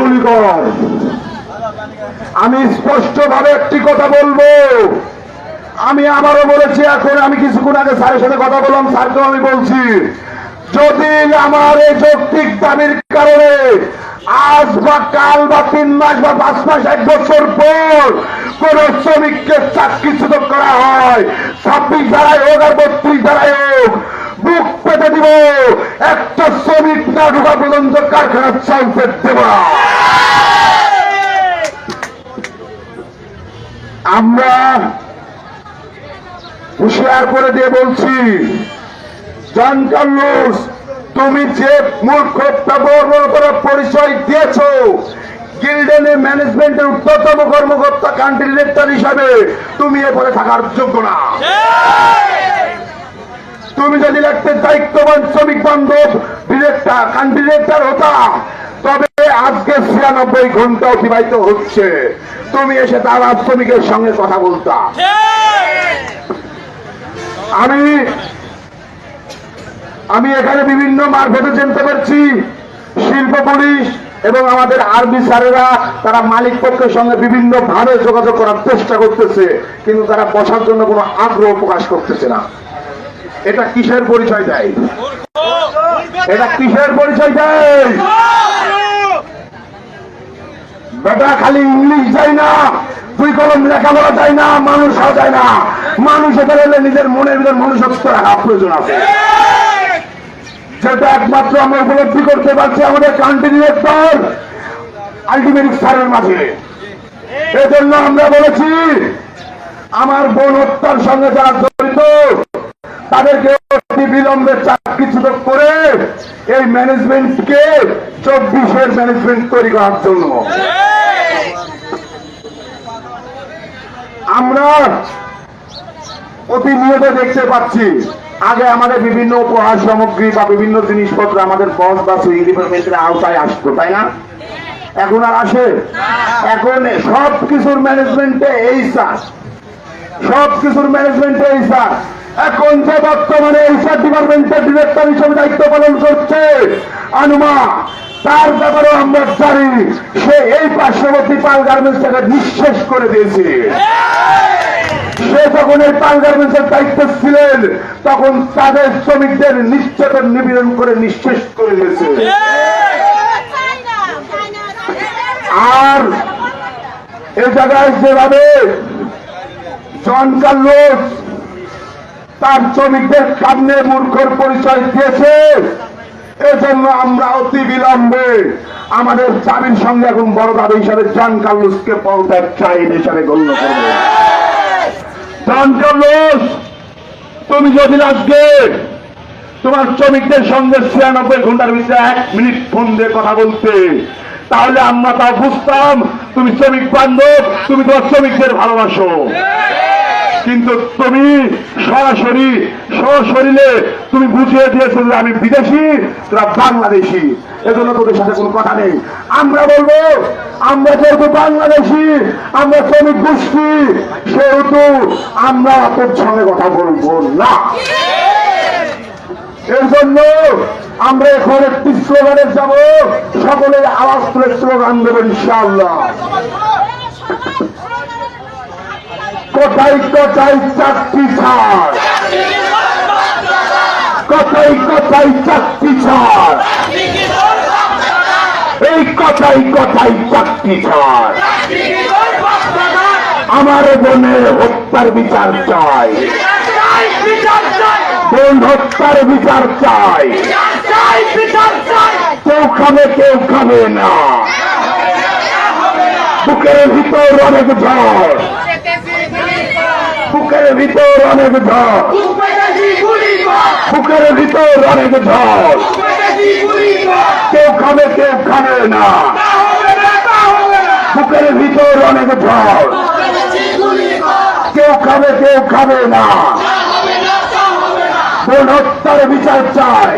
গুলি কর। আমি স্পষ্টভাবে একটি কথা বলবো, আমি আবারও বলেছি, এখন আমি কিছুক্ষণ আগে স্যারের সাথে কথা বললাম, স্যারকেও আমি বলছি, যদি আমার এই যৌক্তিক দাবির কারণে আজ বা কাল বা 3 মাস বা 5 মাস 1 বছর পর কোন শ্রমিককে চাকরিচ্যুত করা হয়, 26 ধারায় হোক আর 32 ধারায় হোক, বুক পেতে দিব, একটা শ্রমিক না ঢোকা পর্যন্ত কারখানা চলতে দেব না। আমরা হুঁশিয়ার করে দিয়ে বলছি, জন কার্লোস, তুমি যে মূর্খতার পরিচয় দিয়েছ, গিল্ডেনের ম্যানেজমেন্টের উচ্চতম কর্মকর্তা কান্ট্রি ডিরেক্টর হিসাবে তুমি এরপরে থাকার যোগ্য না। তুমি যদি একটা দায়িত্ববান শ্রমিক বান্ধব ডিরেক্টর কান্ট্রি ডিরেক্টর হতা, তবে আজকে 96 ঘন্টা অতিবাহিত হচ্ছে, তুমি এসে তারা শ্রমিকের সঙ্গে কথা বলতা। আমি এখানে বিভিন্ন মারফতে জানতে পারছি, শিল্প পুলিশ এবং আমাদের আর্মি স্যারেরা তারা মালিক পক্ষের সঙ্গে বিভিন্ন ভাবে যোগাযোগ করার চেষ্টা করতেছে, কিন্তু তারা বসার জন্য কোনো আগ্রহ প্রকাশ করতেছে না। এটা কিসের পরিচয় দেয়? এটা কিসের পরিচয় দেয়? বেটা খালি ইংলিশ যায় না, দুই কলম লেখাপড়া যায় না, মানুষ হওয়া যায় না। মানুষ এখানে নিজের মনের ভিতর মনুষ্যত্ব রাখা প্রয়োজন আছে, যেটা একমাত্র আমরা উপলব্ধি করতে পারছি আমাদের কান্ট্রি ডিরেক্টর আলটিমেট স্যারের মাঝে। এজন্য আমরা বলেছি, আমার বোন হত্যার সঙ্গে যারা জড়িত তাদেরকে অতি বিলম্বে চাকরিচ্যুত করে এই ম্যানেজমেন্টকে 24-এর ম্যানেজমেন্ট তৈরি করার জন্য আমরা প্রতিনিয়ত দেখতে পাচ্ছি। আগে আমাদের বিভিন্ন উপহার সামগ্রী বা বিভিন্ন জিনিসপত্র আমাদের বস বা সুইং ডিপার্টমেন্টের আওতায় আসতো, তাই না? এখন আর আসে? এখন সবকিছুর ম্যানেজমেন্টে এই স্যার, সবকিছুর ম্যানেজমেন্টে এই স্যার। এখন যে বর্তমানে এইচআর ডিপার্টমেন্টের ডিরেক্টর হিসেবে দায়িত্ব পালন করছে আনুমা, তার ব্যাপারেও আমরা জানি সে এই পার্শ্ববর্তী পাল গার্মেন্টস থেকে নিঃশেষ করে দিয়েছে। সে যখন এই পাল গার্মেন্টসের দায়িত্ব ছিলেন তখন তাদের শ্রমিকদের নিশ্চেতন নিপীড়ন করে নিঃশেষ করে দিয়েছে। আর এ জায়গায় যেভাবে জন কার্লোস তার শ্রমিকদের সামনে মূর্খর পরিচয় দিয়েছে, এজন্য আমরা অতি বিলম্বে আমাদের দাবির সঙ্গে এখন বড় দাবি হিসাবে জন কার্লোসকে পদত্যাগ চাইন হিসাবে গণ্য করব। জন কার্লোস, তুমি যদি আজকে তোমার শ্রমিকদের সঙ্গে 96 ঘন্টার ভিতরে 1 মিনিট ফোন দিয়ে কথা বলতে, তাহলে আমরা তা বুঝতাম তুমি শ্রমিক বান্ধব, তুমি তোমার শ্রমিকদের ভালোবাসো। কিন্তু তুমি সরাসরি সশরীরে তুমি বুঝিয়ে দিয়েছো যে আমি বিদেশি, তোরা বাংলাদেশি, এজন্য তোদের সাথে কোনো কথা নেই। আমরা বলবো, আমরা যেহেতু বাংলাদেশি, আমরা শ্রমিক গোষ্ঠী, সেহেতু আমরা তোর সঙ্গে কথা বলবো না। এর জন্য আমরা এখন একটি স্লোগানে যাব, সকলে আওয়াজ তুলে স্লোগান দেবেন ইনশাআল্লাহ। কোথায় কোথায় চাকরি ছাড়, কোথায় কোথায় চাকরি ছাড়, এই কোথায় কোথায় চাকরি ছাড়। আমার বোনের হত্যার বিচার চাই, বোন হত্যার বিচার চাই। কেউ খাবে কেউ খাবে না, বুকের ভিতর অনেক ঝড়, বুকের ভিতর অনেক ঝড়, বুকের ভিতর অনেক ঝড়। কেউ খাবে কেউ খাবে না, বুকের ভিতর অনেক ঝড়। কেউ খাবে কেউ খাবে না, বোন হত্যার বিচার চাই।